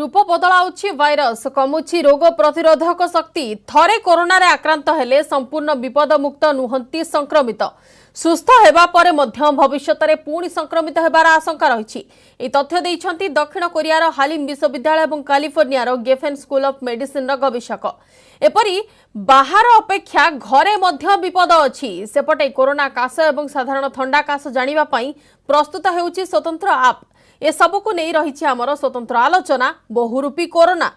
रूप बदलाउछि भाइरस कमुछि रोग प्रतिरोधक शक्ति थरे कोरोना रे आक्रांत हेले संपूर्ण विपद मुक्त नुहंती संक्रमित सुस्थ हेबा परे मध्य भविष्यत रे पुणी संक्रमित हेबार आशंका रहिछि। ए तथ्य दैछन्ति दक्षिण कोरियार हालिम विश्वविद्यालय और कैलिफोर्नियार गेफेन स्कूल ऑफ मेडिसिन र गवेषक। एपरि बाहर अपेक्षा घरे मध्य विपद अछि। सेपटे कोरोना काश और साधारण थंडा काश जानिबा पई प्रस्तुत हेउछि स्वतंत्र आप। ए सबको नहीं रही आमर स्वतंत्र आलोचना बहुरूपी कोरोना।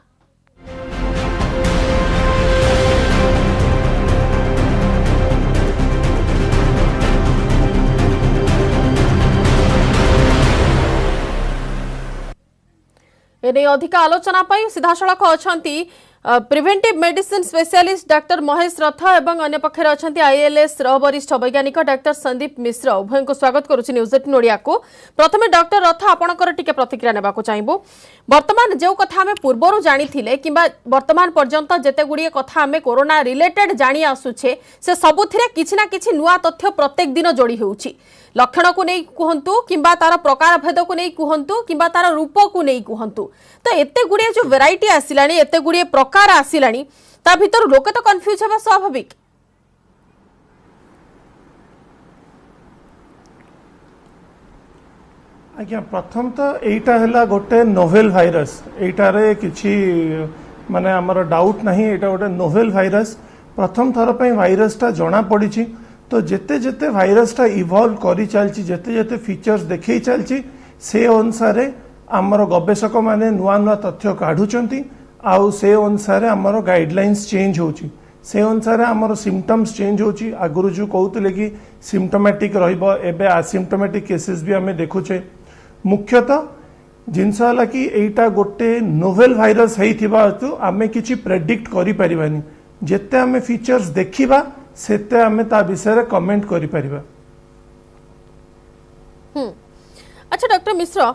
एने अधिक आलोचना पाई सीधासलख अछंती preventive medicine specialist doctor Mahesh Rath एवं अन्य पक्षर अछंती आईएलएस वरिष्ठ वैज्ञानिक डॉक्टर संदीप मिश्र उभय को स्वागत करुछि न्यूज 18 ओडिया को। प्रथमे डॉक्टर रथ आपणकर टिके प्रतिक्रिया नेबा को चाहबो। वर्तमान जो कथा हमें पूर्वरु जानी थिले किबा वर्तमान पर्यंत जेते गुडी कथा हमें कोरोना रिलेटेड जानी आसुछे से सबुथिरे किछि ना किछि नुवा तथ्य प्रत्येक दिन जोड़ी हेउछि। लक्षण को नहीं कहतु किंबा तार प्रकार भेद को नहीं कहतु किंबा तार रूप को नहीं कहतु तो एते गुड़िए जो वेराइटी आसिलानी एते गुड़िए प्रकार आसिलानी ता भीतर लोके तो कंफ्यूज हेबा स्वाभाविक। आज्ञा प्रथम तो एटा हला गोटे नोवेल भाइरस एटारे किछि माने हमर डाउट नहीं एटा गोटे नोवेल भाइरस प्रथम थर पे भाइरस ता जणा पड़िछि। तो जेते जेते भाइरस टा इवॉल्व करी चलछि जेते जेते फीचर्स देखै चलछि से अनुसार आमर गवेषक माने नुआ नुआ तथ्य काढुचंती आउ से अनुसार आमर गाइडलाइंस चेंज होछि से अनुसार आमर सिम्पटम्स चेंज होछि। आगुरु जो कहउतले कि सिम्पटोमेटिक रहइबो एबे एसिम्पटोमेटिक केसेस भी हमें देखुचे। मुख्यतः जिनस हला कि एटा गोटे नोवेल भाइरस हेइथिबा हेतु आमे किछि प्रेडिक्ट करि परिबानी जेते आमे फीचर्स देखिबा सेते आमे ता विषय कमेंट करि परिबा। अच्छा डॉक्टर मिश्र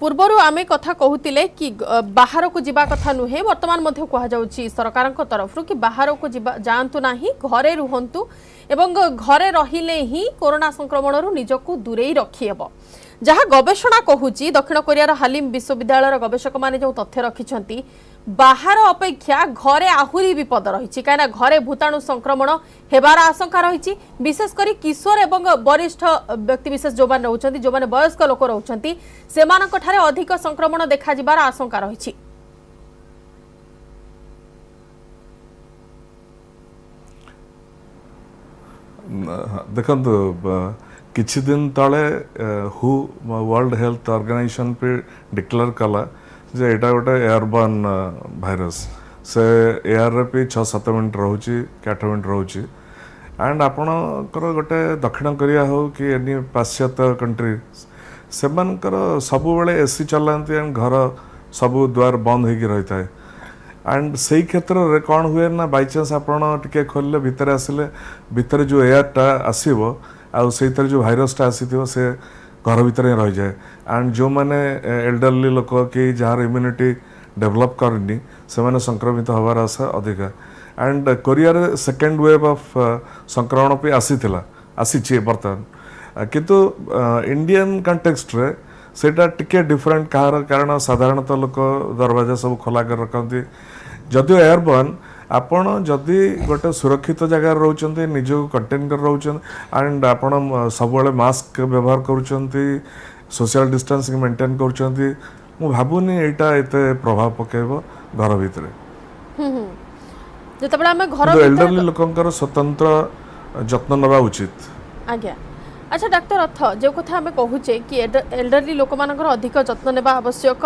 पूर्वरु आमे कथा कहूतिले कि बाहर को जिबा कथा नुहे वर्तमान मध्य कहा जाउची सरकार को तरफ कि बाहर को जिबा जानतु नाही घरे रुहंतु एवं घरे रहिले ही कोरोना संक्रमण रु निजको दूरेई रखिएबो जहाँ गवेषणा कहूची दक्षिण कोरियार हालिम विश्वविद्यालय गवेषक माने जो तथ्य रखिछंती बाहर अपेक्षा घरे आहुरी विपद रही कहीं घरे भूताणु संक्रमण हेबार आशंका रही विशेष करी किशोर एवं वरिष्ठ व्यक्ति विशेष जो रोचंती जो माने वयस्क लोक रोचंती सेमानक ठारे अधिक संक्रमण देखा जिबार आशंका रही। देखंतु किछि दिन तले हु वर्ल्ड हेल्थ ऑर्गेनाइजेशन पे डिक्लेयर कला जे एटा गोटे एयरबर्न भाइरस से एयर पे 6-7 मिनट रोची 8 मिनट रोची एंड आपणकर गोटे दक्षिण कोरिया हो कि एनी पाश्चात्य कंट्री से सब बेले एसी चलाती एंड घर सब द्वार बंद होगी रही था एंड से क्षेत्र में कौन हुए ना बाई चान्स आपटे खोलिले भितर आसिले भितर जो एयरटा आसो आउ से जो भाइरसटा आसी से घर भितर रही जाए एंड जो मैंने एल्डरली लोक कि जार इम्यूनिटी डेभलप करनी से मैंने संक्रमित हबार आशा अधिका and Korea second wave of संक्रमण पे आसी बर्तमान किंतु इंडियन कंटेक्स्ट रे सेटा टिके डिफरेंट कहार कारण साधारणतः लोक दरवाजा सब खोला कर रखती जदियो एयरबर्न आपण जदि गोटे सुरक्षित जगह रोचंती निजको कंटेन कर रोचन एंड आपण सब मास्क व्यवहार करूचंती सोशल डिस्टेंसिंग मेंटेन करूचंती मु भाबुनी एटा एते प्रभाव पकेबो घर भितरे जतबेला हम घर भितर एल्डरली लोकंकर स्वतंत्र जत्न नबा उचित। आज्ञा अच्छा डॉक्टर अर्थ जो कथा आम कहूचे कि एल्डरली लोक मानकर अधिक जत्न नेबा आवश्यक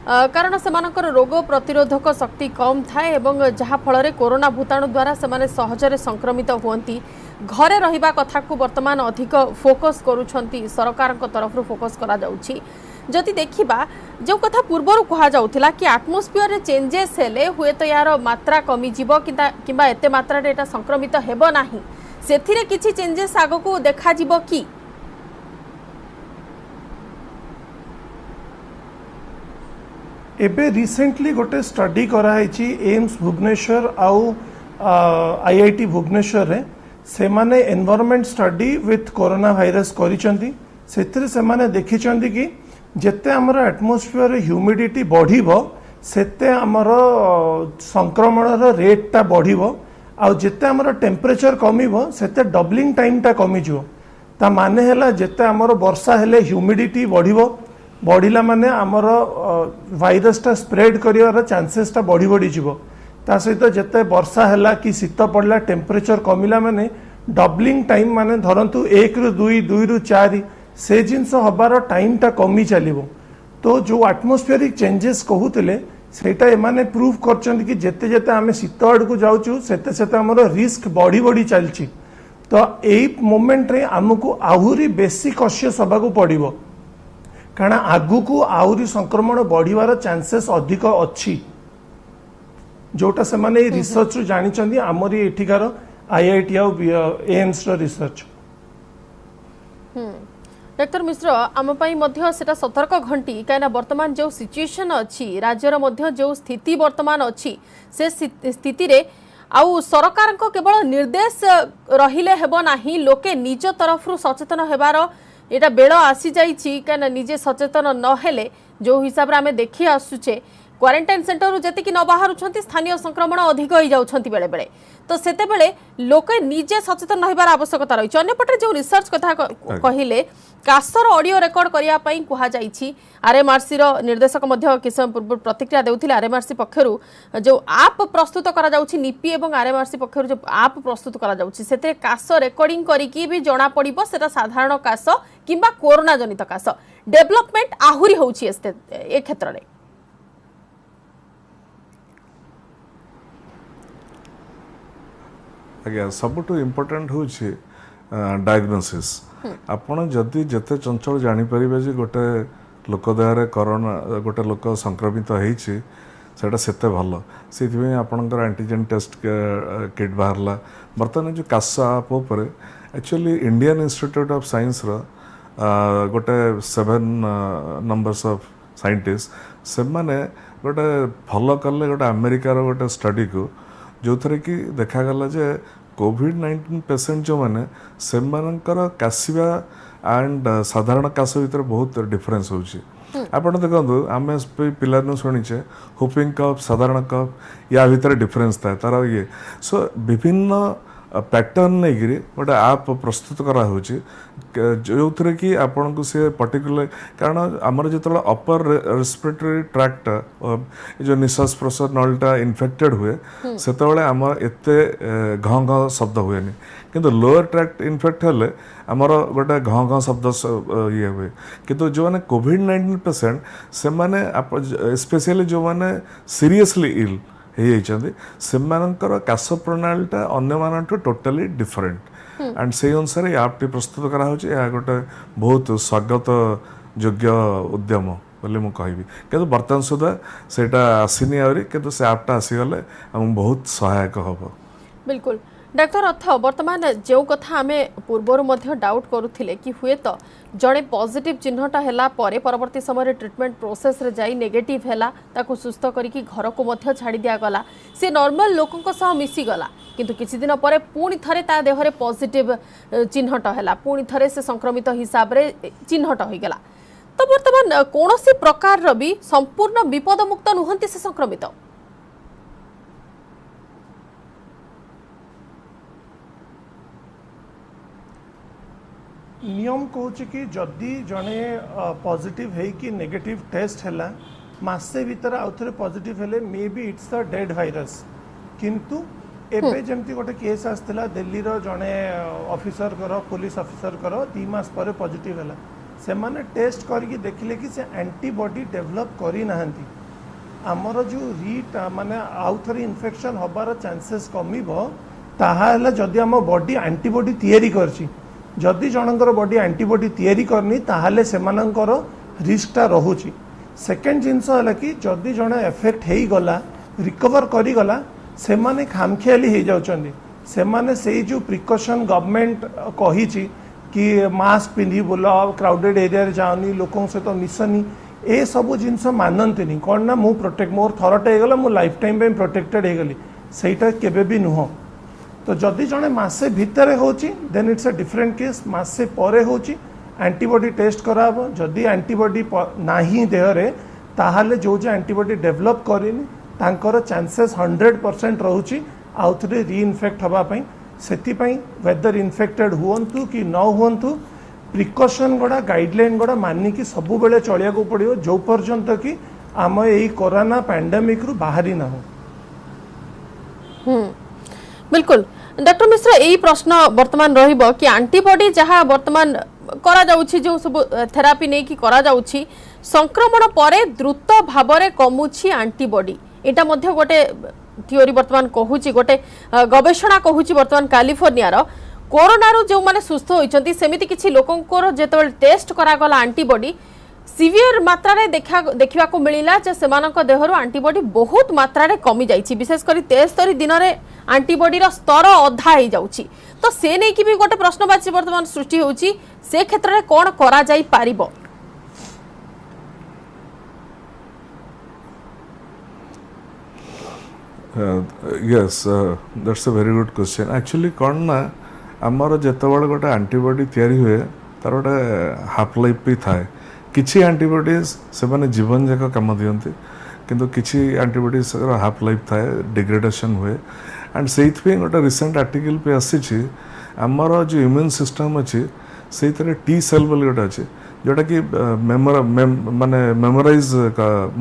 कारण सेमानकर रोग प्रतिरोधक शक्ति कम थाए एवं जहाँ फल कोरोना भूताणु द्वारा से सहजरे संक्रमित होती घरे रहिबा कथा को वर्तमान अधिक फोकस करुछंती सरकार तरफ फोकस करा जाउछि। जदि देखिबा जो कथा पूर्वर कहा जाउथिला कि एटमॉस्फियर रे चेंजेस हेले हुए तो यार मात्रा कमी जीवो किंबा एते मात्रा रे एटा संक्रमित हेबो नाही सेथिरे किछि चेंजेस आगो को देखा जीवो कि एबे रिसेंटली गोटे स्टडी कराई एम्स भुवनेश्वर आउ आईआईटी भुवनेश्वर रे से माने environment study with corona virus करिसेंती से माने देखिसेंती कि जेते हमर एटमॉस्फियर ह्यूमिडिटी बढ़िबो सेते आमर संक्रमण रेटा बढ़िबो आ जेते आमर टेम्परेचर कमिबो सेते डबलिंग टाइम टा कमिजो ता माने हैला जेते आमर वर्षा हेले ह्यूमिडिटी बढ़िबो बढ़िला माने आमर वायरस टा स्प्रेड करिवार चांसेस टा बढ़ी बढ़ी जीवो ता सहित जेते वर्षा हैला कि शीत पड़ला टेम्परेचर कमिला माने डबलिंग टाइम माने धरंतु 1 रु 2 2 रु 4 से जिनस हबार टाइम टा कमी चलिबो तो जो एटमॉस्फेरिक चेंजेस कहूतिले सेटा एमाने प्रूव करछन कि जेते जेते आमे शीत आड़ को जाउछु सेते सेते हमर रिस्क बढ़ी बढ़ी चलछि तो एई मोमेंट रे हमकु आहुरी बेसी कॉशियस हबाकू पड़िबो कारण आगु को आहुरी संक्रमण बढ़िवार चांसेस अधिक अच्छी जोटा से माने रिसर्च जानी चंदी आमरी एठिकार आईआईटी आ एम्स रो रिसर्च डॉक्टर मिश्र आम सेटा सतर्क घंटी कहीं वर्तमान जो सिचुएशन अच्छी राज्यर मध्य जो स्थिति वर्तमान अच्छी से स्थिति रे आउ सरकार को केवल निर्देश रहिले हेबो नाही लोके निज तरफ सचेतन हेबार एटा बेल आसी जाइछि कहीं निजे सचेतन न हेले जो हिसाब रे आमे देखि आसुचे क्वारंटाइन सेंटर रु जति कि न बाहरुछंती स्थानीय संक्रमण अधिक होई जाउछंती बेले बेले तो सेते बेले लोके निजे सचेतन रहिबार आवश्यकता रही अन्यपटे जो रिसर्च कथा कहिले कासर ऑडियो रेकॉर्ड करिया पई कुहा जाइछि आरएमआरसी रो निर्देशक मध्य किछ समय पूर्व प्रतिक्रिया देउथिले आरएमआरसी पक्षरु जो आप प्रस्तुत करा जाउछि निपी एवं आरएमआरसी पक्षरु जो आप प्रस्तुत करा जाउछि सेते कास रेकॉर्डिंग करिकि भी जणा पड़िबो सेटा साधारण कास किंबा कोरोना जनित कास डेवलपमेंट आहुरी होउछि ए क्षेत्र रे आज्ञा सबुठ इम्पोर्टाट हूँ डायग्नोसिस आपण जदि जेते चंचल जानीपर जे गोटे लोक देह कोरोना गोटे लोक संक्रमित होती सेटा सेते भल से आपणकर एंटीजेन टेस्ट किट बाहरला बर्तमान जो कास आप actually Indian institute of science गोटे 7 नंबर्स ऑफ साइंटिस्ट से माने गोटे फॉलो कले गोटे अमेरिकार गोटे स्टडी को जो थरे कि देखागला जे कोविड-19 पेसेंट जो माने से काशिबा एंड साधारण काश भितर बहुत डिफरेंस होची आपण देखो आम पिला शुणीचे हुपिंग कफ साधारण कफ या भितर डिफरेंस था तार ये सो विभिन्न पैटर्न नहीं गोटे आप प्रस्तुत करा जो थे कि आपन को सी पर्टिकुलर कारण आमर जो अपर रेस्पिरेटरी ट्रैक्ट जो निश्वास प्रश्वास नलटा इन्फेक्टेड हुए से आम एते घ घ शब्द हुए किंतु लोअर ट्रैक्ट इन्फेक्ट हेले आमर गोटे घ घ शब्द ये हुए किंतु जो मैंने कोविड-19 पेसेंट से माने स्पेशली जो मैंने सीरियसली इल काश प्रणालीटा अन्य मान टोटाली डिफरेंट एंड से अनुसार आप प्रस्तुत करा गोटे बहुत स्वागत योग्य उद्यम बोले मुझे कहबी कि बर्तमान सुधा से आसनी आहरी कि से आपटा आसीगले बहुत सहायक हम बिल्कुल डॉक्टर अर्थ वर्तमान जो कथा आमे पूर्वर मध्य डाउट करुथिले कि हुए तो जड़े पॉजिटिव चिन्हटा हैला परे परवर्ती समय ट्रीटमेंट प्रोसेस रे जाई नेगेटिव हैला ताको सुस्थ करिकि घर को मध्य छाड़ी दिया गला से नॉर्मल लोकन सह मिसी गला किंतु किछि दिन परे पुणी थरे ता देहरे पॉजिटिव चिन्हटा हैला पुणी थरे से संक्रमित हिसाब रे चिन्हटा होई गला तो वर्तमान कोनोसी प्रकार रो भी संपूर्ण विपद मुक्त नुहंती से संक्रमित नियम कहूँ कि जदि जड़े पॉजिटिव है कि नेगेटिव टेस्ट है मासे भीतर आउ थे पॉजिटिव हेले may be it's a dead virus किंतु एबे जमती गोटे केस आसला दिल्ली रो जड़े ऑफिसर कर पुलिस ऑफिसर कर 2 मास पर पॉजिटिव है से माने टेस्ट करके देखिले कि से एंटीबॉडी डेवलप करी नाहंती आमर जो रीट माने आउ थे इन्फेक्शन हबार चांसेस कमिबो ताहा हैला जदि आम बॉडी एंटीबॉडी तैयारी करछि जदि जनकर बॉडी एंटीबॉडी तैयारी करनी ताहले सेमानकर रिस्कटा रहुची सेकेंड जिनस है कि जदि जड़े एफेक्ट हो गला रिकवर करी गला से माने खामखियाली हो जाउछंदी से माने से जो प्रिकॉशन गवर्नमेंट कही कि मास्क पिंधि बुल क्राउडेड एरिया जाओनी लोकों सहित मिसनी ए सब जिनस मानती कौन ना मु प्रोटेक्ट मोर थरटे हो गला मु लाइफ टाइम पे प्रोटेक्टेड हो गली सेटा केबे भी नुह तो जदि जड़े मासे भितर होची then it's a different case मासे परे होची एंटीबॉडी टेस्ट कराबो जदि एंटीबॉडी नाही देहरे ताहाले जो जो एंटीबॉडी डेवलप करिनी तांकर चांसेस 100% रहउची आउथरे रीइन्फेक्ट हबा पई सेति पई वेदर इन्फेक्टेड हुअंतु कि न हुअंतु प्रिकॉशन गुड़ा गाइडलाइन गुड़ा मानी कि सबु बेले चलिया को पड़ियो जो पर्यंत कि आम एई कोरोना पैंडेमिक रु बाहरी ना हो। बिल्कुल डॉक्टर मिश्र यही प्रश्न वर्तमान रहिबो कि एंटीबॉडी जहाँ वर्तमान करा जाउछि जो सब थेरापी नै कि करा जाउछि संक्रमण परे द्रुत भाबरे कमुछि एंटीबॉडी एटा मध्य गोटे थियोरी वर्तमान कहूछि गोटे गवेषणा कहूछि वर्तमान कैलिफोर्निया रो कोरोना रो जो माने सुस्थ होइछंती सेमिति किछि लोकंकर जेतेबेल टेस्ट करा गला एंटीबॉडी सीवियर मात्रा रे देखा को मिला जे सेमानक देहरु एंटीबॉडी बहुत मात्रा रे कमी जाइछि विशेष करी 73 दिन रे एंटीबॉडी रो स्तर अधा हो जाउछि तो से नै कि भी गोटे प्रश्नवाची वर्तमान सृष्टि होउछि से क्षेत्र रे कोन करा जाई पारिबो। Yes, that's a very good question. Actually कौन ना आमर जितेबाला गोटे एंटीबॉडी तैयारी हुए तार गोटे हाफ लाइफ भी थाए किसी एंटीबॉडीज से माने जीवन जाक कम दियंती किंतु किसी एंटीबॉडीज हाफ लाइफ थाए डिग्रेडेशन हुए एंड से गोटे रिसेंट आर्टिकल पे आसी आमर जो इम्यून सिस्टम अच्छी से टी सेल बोली गोटे अच्छे जोटा कि माने मेमोराइज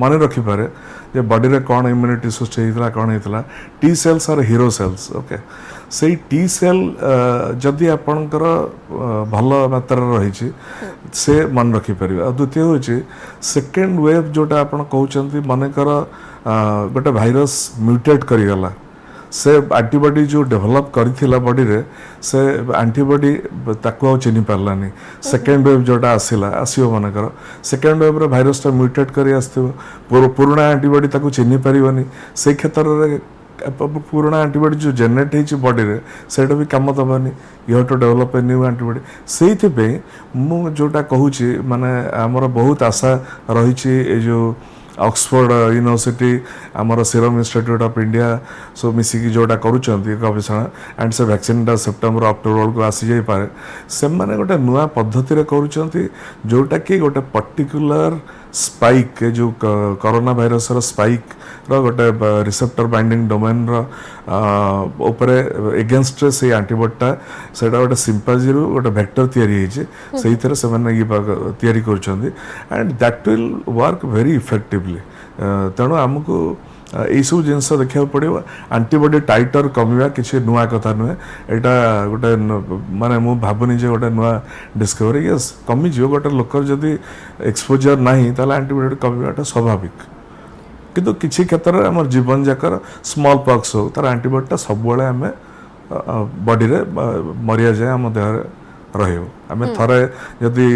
मन रखिपारे जे बॉडी रे कौन इम्यूनिटी सृष्टि होता कौन होता T cells are hero cells okay से टी सेल जदि आपणकर भल मात्रा रही से मन रखिपर आ द्वितीय हूँ सेकेंड वेव जोटा आप कहते मनकर गोटे भाइरस म्यूटेट करिगला से एंटीबॉडी जो डेवलप करथिला बॉडी रे से एंटीबॉडी ताको चिनि पारलानी सेकेंड वेव जोटा आसिला आसियो मनकर सेकेंड वेव रे भाइरस ता म्यूटेट करी आस्थिबो पुराना एंटीबॉडी ताको चिनि पारिबनी से क्षेत्र रे पुराना एंटीबॉडी जो जनरेट होती बॉडी रे सेटा भी काम दबानी you have to develop a new antibody से मु जोटा कहूची माने हमर बहुत आशा रही जो ऑक्सफोर्ड यूनिवर्सिटी आमर सीरम इंस्टीट्यूट ऑफ इंडिया सो मिसिकी जोटा करुचंती गवेषणा एंड से वैक्सीन सेप्टेम्बर अक्टोबर को आसी जाई पारे से माने गोटे नुआ पद्धति रे करुचंती जोटा कि गोटे पर्टिकुलर स्पाइक जो कोरोना वायरस रो स्पाइक रो गोटे रिसेप्टर बाइंडिंग डोमेन रो ऊपरे एगेंस्ट से एंटीबॉडी सेटा गोटे सिंपाजी रो गोटे वेक्टर तयारी हिचे सेइथरे से माने ये तयारी करुचंती and that will work very effectively तेणु आमको यही सब जिनस देखा पड़ो एंटीबॉडी टाइटर कमिया किसी नुआ कथा नुहे यहाँ गोटे माने मु भावुनी जे गोटे नुआ डिस्कवरी यस कमिज गोटे लोकर जदि एक्सपोजर नहीं ताला एंटीबॉडी कमियाटा स्वाभाविक किंतु किसी क्षेत्र में आम जीवन जाकर स्मॉल पॉक्स हो तार एंटीबॉडी सब आम बॉडी रे मरिया जाए आम देह रही आम थरे जदि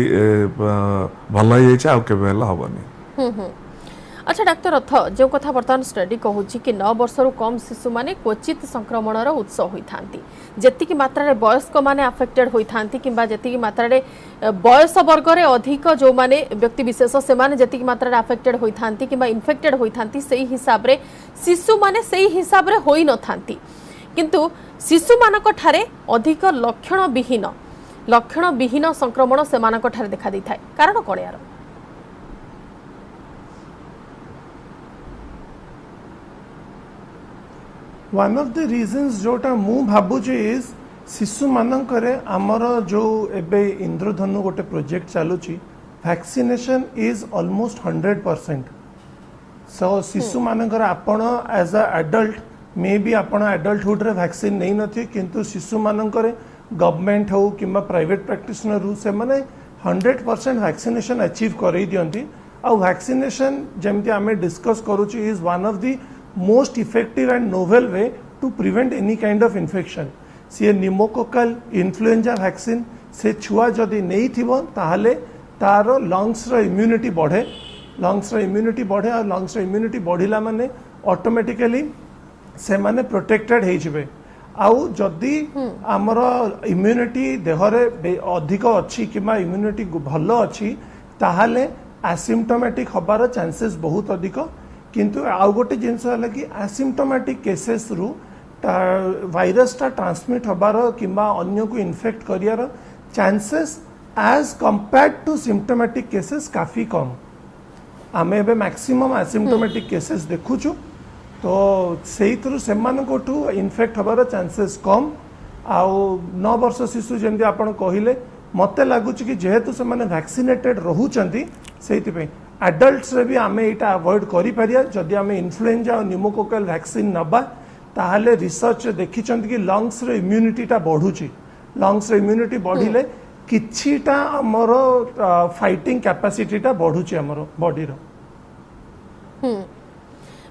भल हो जाए आउ केबे हेबनी। अच्छा डाक्टर रथ जो कथा बर्तमान स्टडी कहूँ कि 9 वर्ष कम शिशु माने क्वचित संक्रमणर उत्स होता जी मात्रा वयस्क माने अफेक्टेड होता कि मात्रा बयस वर्ग में अधिक जो माने व्यक्ति विशेष से माने जी मात्रा अफेक्टेड होता कि इन्फेक्टेड होता से हिसाब रे शिशु माने से हिसाब रे होई न थांती किंतु शिशु मानक ठारे अधिक लक्षण विहीन संक्रमण से मानक ठारे देखा दी थाए कारण कौन यार वन ऑफ द रीजंस जोटा मु भाबुचे इज शिशु मानकरे आमर जो एबे इंद्रधनु गोटे प्रोजेक्ट चालुची वैक्सीनेशन इज ऑलमोस्ट 100%। सो शिशु मानकर आपण as a adult may be आपण एडल्टहुड रे वैक्सीन नहीं नथि किंतु शिशु मानकर गवर्नमेंट हो किंबा प्राइवेट प्रैक्टिशनर हो से माने 100% वैक्सीनेशन अचीव करई दियंती आ वैक्सीनेशन जेमति आमे डिस्कस करूची is one of the most effective and novel way to prevent any kind of infection। सी निमोकोकल इन्फ्लुएंजा वैक्सीन से छुआ जदि नहीं थिबो ताहले तार लंग्स रो इम्यूनिटी बढ़े और लंग्स रो इम्यूनिटी बढ़िला माने ऑटोमेटिकली से माने प्रोटेक्टेड हे जिवे आउ जदि हमर इम्यूनिटी देहरे अधिक अच्छी किमा इम्यूनिटी भल अच्छी ताहले एसिम्प्टोमेटिक हबार चांसेस बहुत अधिक किंतु आउ गोटे जिनस है कि एसिम्प्टोमेटिक केसेस रु वायरस टा ट्रांसमिट हबार किंबा अन्य को इन्फेक्ट करियार chances as compared to symptomatic cases काफी कम आम ए मैक्सिमम एसिम्टोमेटिक केसेस देखुचु तो से इनफेक्ट हबार चांसेस कम आउ 9 वर्ष शिशु जमी आपन कहले मत लगुच कि जेहेतु से वैक्सीनेटेड रोचंती से एडल्ट्स रे भी आम यहाँ अवॉइड करिपारिया जदि आम इन्फ्लुएंजा और न्यूमोकोकल वैक्सीन नबा ताहले रिसर्च देखी कि लंग्स रे इम्यूनिटीटा बढ़ुची लंग्स रे इम्यूनिटी बढ़िले किछिटा हमर फाइटिंग कैपेसिटीटा बढ़ुची हमर बॉडी रो।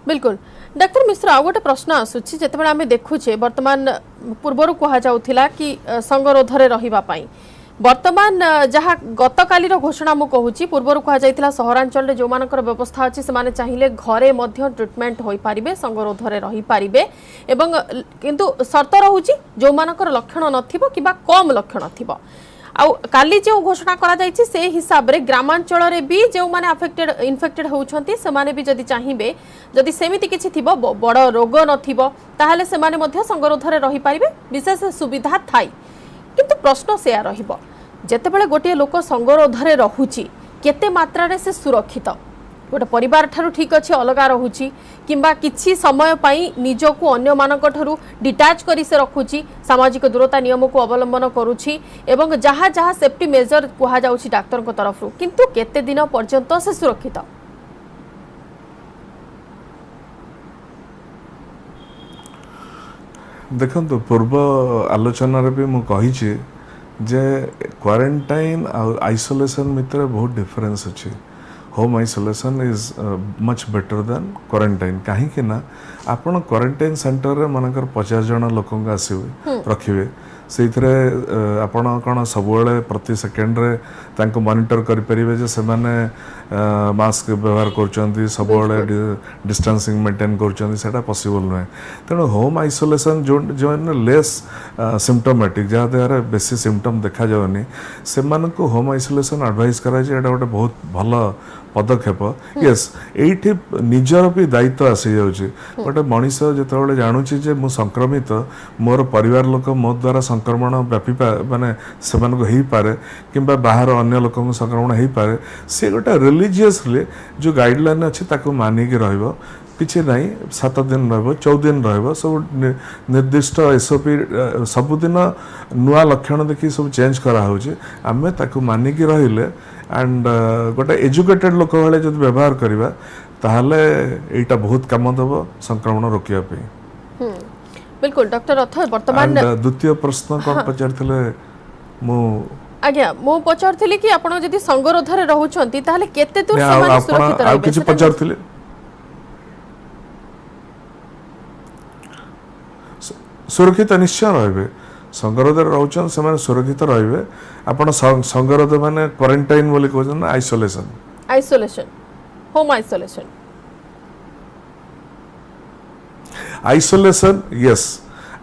बिल्कुल डॉक्टर मिश्र आ गोटे प्रश्न आसुची जेतेबेले आमे देखुचे वर्तमान पूर्वरु कहा जाउथिला कि संगरोधरे रहिबा पई वर्तमान जहाँ गतकाली घोषणा मु कहूँ पूर्वर कहुला सहरांचल जो मानकर व्यवस्था अच्छी से चाहिए घरे मध्य ट्रिटमेंट हो पारे संगरोधरे रही पारे एवं किंतु शर्त रोचे जो मानकर लक्षण नथिबो किबा कम लक्षण थिबो आउ काली जो घोषणा करा जायछि से हिसाब रे ग्रामांचल रे भी जो माने अफेक्टेड इन्फेक्टेड होउछंती से माने भी जदि चाहिबे जदि सेमिति किछि थिबो बड़ रोग नथिबो ताहाले से माने मध्य संगरोधरे रही पारिबे विशेष सुविधा थाई किंतु प्रश्न सेया रहिबो जेतेबेले गोटे लोक संगरोधरे रहुची केते मात्रा रे से सुरक्षित गोटे परिवार ठारू ठीक अच्छे अलग रहुची किंबा किछि समय पाई निजको अन्य मानक ठारू डिटाच करी से रखुची सामाजिक दूरता नियम को अवलंबन करुची एवं जहाँ जहाँ सेफ्टी मेजर कहा जाउची डाक्टर को तरफ किंतु केते दिन पर्यंत से सुरक्षित देखो पूर्व आलोचना रे भी मु कही जे क्वारंटाइन और आइसोलेशन भितर बहुत डिफरेंस अच्छी home isolation is much better than quarantine कहीं ना आपण क्वारंटाइन सेंटर रे मनकर 50 जन लोक आसवे रखिए से आपण कौन सब प्रति सेकेंड रे तांको मॉनिटर करि परिबे जे से माने मास्क व्यवहार कर सब डिस्टेंसिंग मेंटेन कर पॉसिबल नुहे तेणु होम आइसोलेशन जो लेस सिम्टोमेटिक जहाँ द्वारा बेसी सिम्टम देखा जाऊनी से होम आइसोलेशन एडवाइस करा गोटे बहुत भल पदक्षेप यस ये निजर भी दायित्व आसी जाऊँगी गोटे मनीष जो जानूची जे मु संक्रमित मोर परिवार लोक मो द्वारा संक्रमण व्यापी माने से हो पारे कि बाहर अन्य लोक संक्रमण हो पारे सी गोटे रिलीजियसली जो गाइडलाइन अच्छी ताको मानिक रहिबो किछि नहीं 7 दिन रहिबो 14 दिन रहिबो सब निर्दिष्ट एसओपी सबुदिन नुआ लक्षण देखि सब चेंज करा होछि आमे ताको मानिक रहिले एंड गोटे एजुकेटेड लोक वाले जब व्यवहार करवा ताहले एटा बहुत काम दबो संक्रमण रोकिया पे। बिल्कुल डॉक्टर रथ वर्तमान द्वितीय प्रश्न कोन पचारथिले मु आज्ञा मु पचारथिली कि आपण जदि संगरोधरे रहउछंती ताहले केते दूर समान सुरक्षित रहबे किछि पचारथिले सुरक्षित निश्चय रहे संगरोध रोचन से सुरक्षित रहे आपण संगरोध माने क्वारंटाइन बोली कहछन isolation isolation home isolation isolation yes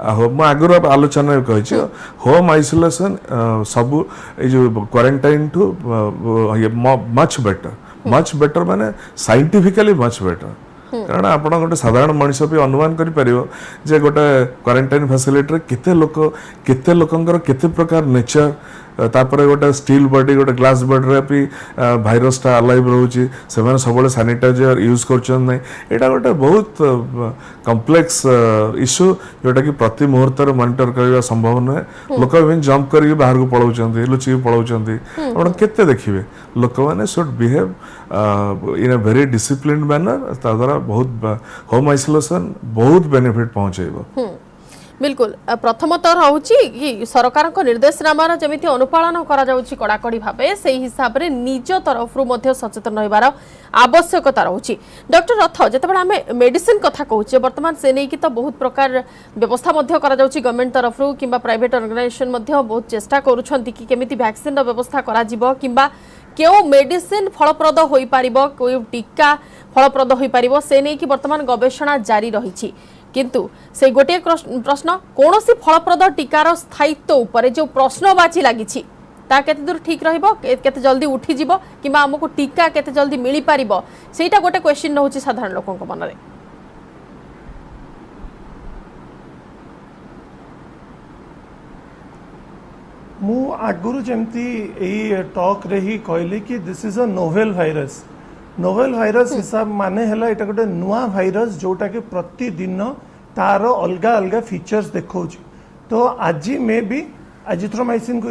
मु आगर आलोचना कही होम आइसोलेशन सब जो क्वारंटाइन टू मच बेटर माने साइंटिफिकली मच बेटर कारण आप गोटे साधारण मनीष भी अनुमान कर गोटे क्वारंटाइन फैसिलिटी केते लोकंकर केते प्रकार नेचर तापर गोटे स्टील बॉडी गोटे ग्लास बॉडी रे भी भाइरस टा अलाइव रोची से सब सैनिटाइजर यूज कर एटा गोटे बहुत कॉम्प्लेक्स इश्यू जोटा कि प्रति मुहूर्त मॉनिटर करने संभव नुहे लोक भी जंप करके बाहर को पलाउछंती लुचिक पलाउछंती आपण केते देखिबे लोक माने should behave in a very disciplined manner ता द्वारा बहुत होम आइसोलेशन बहुत बेनिफिट पहुंचेबो। बिल्कुल प्रथमतः रोची कि सरकार निर्देशनामार जमिति अनुपालन करा जाउची कड़ाकड़ी भाबे से हिसाब रे निज तरफ मध्य सचेतन रहिबार आवश्यकता रोची। डॉक्टर रथ जेतेबेले आमे मेडिसिन कथा कहूचे वर्तमान से नै कि तो बहुत प्रकार व्यवस्था मध्य करा जाउची गवर्नमेंट तरफ किंबा प्राइवेट ऑर्गेनाइजेशन मध्य बहुत चेष्टा करूछंती कि केमिति वैक्सीन व्यवस्था करा जिवो किंबा केउ मेडिसिन फलप्रद होई पारिबो कोइ टीका फलप्रद होई पारिबो से नै कि वर्तमान गवेषणा जारी रहिछि किंतु से गोटे प्रश्न कौन सी फलप्रद टीकार स्थायित्व उपरे जो प्रश्नवाची लगी ता केते दूर ठीक रहिबो केते जल्दी उठी जिवो किबा हमको टीका केते जल्दी मिली पारिबो सेटा गोटे क्वेश्चन रहउची साधारण लोकन को मन रे। मु आगुरु जेमती एई टॉक रे ही कहली कि this is a novel virus novel virus हिसाब माने हला एटा गोटे नुआ भाइरस जोटा कि प्रतिदिन तार अलग अलग फीचर्स देखा तो आज मे भी एजिथ्रोमाइसिन को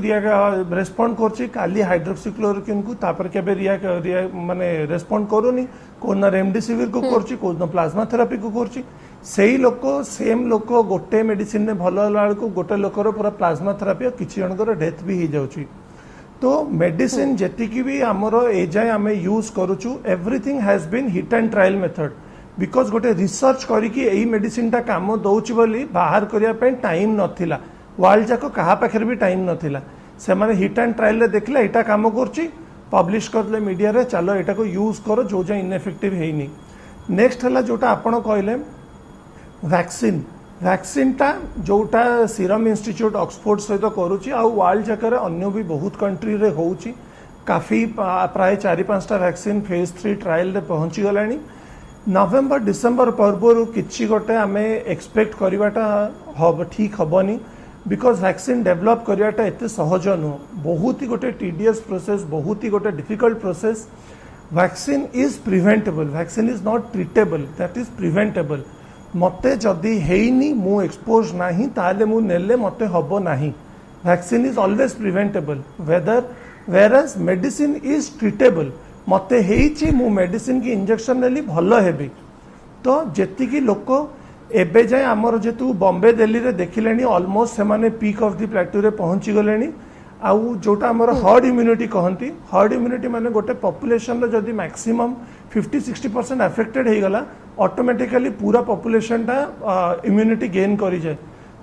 रेस्पॉन्ड करछि काली हाइड्रोक्सीक्लोरोक्विन को तापर केबे माने रेस्पॉन्ड करूनी कोन रेमडेसिविर को करछि कोन प्लाज्मा थेरापी को करछि सेही लोक सेम लोक गोटे मेडिसिन ने भल होला को गोटे लोकर पूरा प्लाज्मा थेरापी किछि जनकर डेथ भी हो जाउछि तो मेडिसिन जेतिकी भी आमर एजाए आम यूज करूछु everything has been hit and trial method because गोटे रिसर्च करिकी एई मेडिसिन टा काम दउछि बोली बाहर करिया पे टाइम नथिला वर्ल्ड जाक कहा पाखर भी टाइम नथिला से माने हिट एंड ट्रायल रे देखले एटा काम करछि पब्लिश करले मीडिया रे चलो एटा को यूज करो जो जे इनएफेक्टिव हेइनी नेक्स्ट हला जोटा आपण कहले वैक्सीन वैक्सीन टा जोटा सीरम इंस्टीट्यूट ऑक्सफोर्ड सहित करूची आ वर्ल्ड जाकर अन्य भी बहुत कंट्री रे होउची काफी प्राय 4-5टा वैक्सीन फेज 3 ट्रायल रे पहुंची गलानी नवेम्बर डिसेम्बर पूर्व किछि गोटे आमे एक्सपेक्ट करवाटा हब ठीक हबनी बिकॉज वैक्सीन डेवलप करवाटा एते सहज नुह बहुत ही गोटे टीडीएस प्रोसेस बहुत ही गोटे difficult process vaccine is preventable vaccine is not treatable that is preventable मते जदि हेइनी मु एक्सपोज नाही ताले मु नेले मते हबो नाही vaccine is always preventable whereas medicine is treatable मते हेइची मु मेडिसिन की इंजेक्शन नेली भलो हेबी तो जेति की लोक एबे जाय हमर जेतु बॉम्बे दिल्ली रे देखिलेनी ऑलमोस्ट से माने पीक ऑफ द प्लेटू रे पहुंची गलेनी आउ जोटा हमर हर्ड इम्यूनिटी कहंती हर्ड इम्यूनिटी माने गोटे पॉपुलेशन रे जदी मैक्सिमम 50-60% अफेक्टेड हे गला ऑटोमेटिकली पूरा पॉपुलेशन टा इम्यूनिटी गेन करी जाय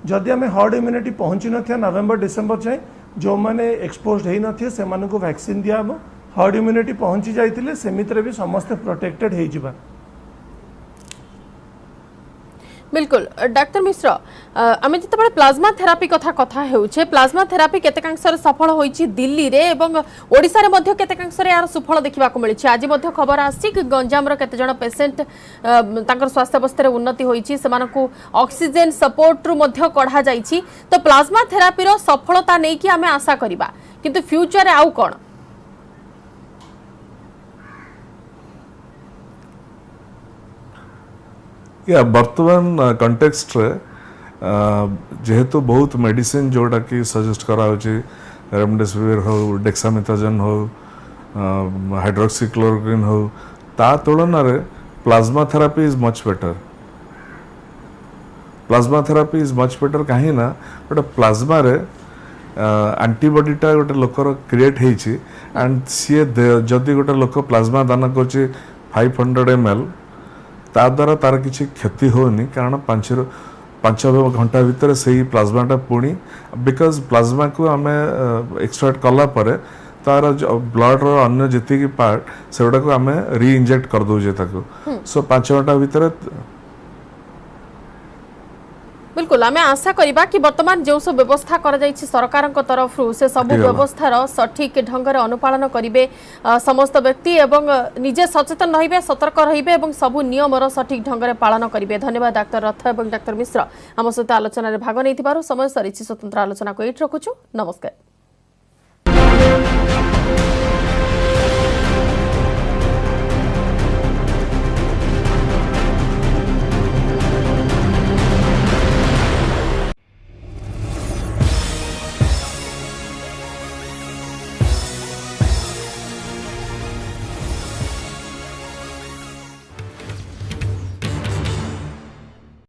जदी हमें हर्ड इम्यूनिटी पहुंची नथिया नवेम्बर डिसेम्बर जाय जो माने एक्सपोज्ड हे नथिया से माने को वैक्सीन दिया हबो हर्ड इम्यूनिटी पहुंची जाइतिले सेमितरे भी समस्त प्रोटेक्टेड हे जिबा बिल्कुल डॉक्टर मिश्र आम जिते प्लाज्मा थेरापी कथा होउछे प्लाज्मा थेरापी केतेकांशर सफल होईछि दिल्ली रे एवं ओडिसा रे मध्य केतेकांशर यार सुफल देखिबा को मिलिछि आज मध्य खबर आछि कि गंजाम रो केते जण पेशेंट तांकर स्वास्थ्य अवस्था रे उन्नति होईछि सेमानकु ऑक्सीजन सपोर्ट रु मध्य कढा जाईछि तो प्लाज्मा थेरापी रो सफलता नै कि आमे आशा करिबा किंतु फ्यूचर रे आउ कोन या वर्तमान कंटेक्स्ट रे जेहेतु बहुत मेडिसिन जोटा कि सजेस्ट करा होची रेमडेसिविर हो डेक्सामेथाजोन हो हाइड्रोक्सीक्लोरोक्विन हो ता तुलना रे plasma therapy is much better plasma therapy is much better कहीं ना गोटे प्लाज्मा रे एंटीबॉडी टा गोटे लोकर क्रिएट हेची एंड सी जदि गोटे लोक प्लाज्मा दान करछि 500 ml ता द्वारा तार किसी क्षति होनी कारण 5 घंटा भितर से ही प्लाज्माटा पुणी बिकॉज प्लाज्मा को आम एक्सट्रैक्ट कला परे तार ब्लड रो अन्य जितकी पार्ट से गुड़ा को आम री इंजेक्ट कर दौजे सो 5 घंटा भितर बिल्कुल आम आशा करिबा कि वर्तमान जो सब व्यवस्था करा जायछि सरकार तरफ से सब व्यवस्थार सठिक ढंग से अनुपालन करिवे समस्त व्यक्ति एवं निजे सचेतन रहिबे सतर्क रहिबे एवं सब नियमर सठिक ढंग से पालन करिवे धन्यवाद डाक्टर रथ एवं डाक्टर मिश्र आम सहित आलोचना भाग नहीं समय सरी स्वतंत्र आलोचना को एट रखुछु नमस्कार।